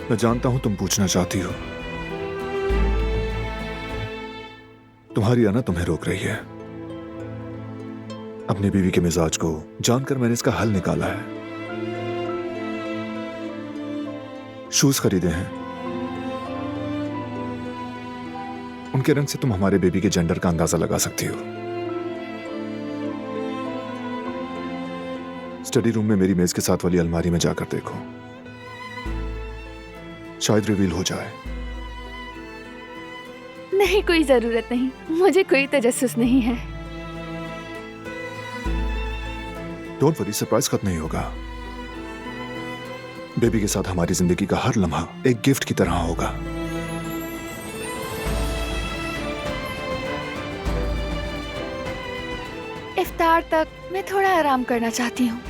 मैं जानता हूं तुम पूछना चाहती हो। तुम्हारी आना तुम्हें रोक रही है। अपनी बीवी के मिजाज को जानकर मैंने इसका हल निकाला है। शूज खरीदे हैं। उनके रंग से तुम हमारे बेबी के जेंडर का अंदाजा लगा सकती हो। स्टडी रूम में मेरी मेज के साथ वाली अलमारी में जाकर देखो, शायद रिवील हो जाए। नहीं, कोई जरूरत नहीं, मुझे कोई तजस्सुस नहीं है। डोंट वरी, सरप्राइज खत्म नहीं होगा। बेबी के साथ हमारी जिंदगी का हर लम्हा एक गिफ्ट की तरह होगा। इफ्तार तक मैं थोड़ा आराम करना चाहती हूँ।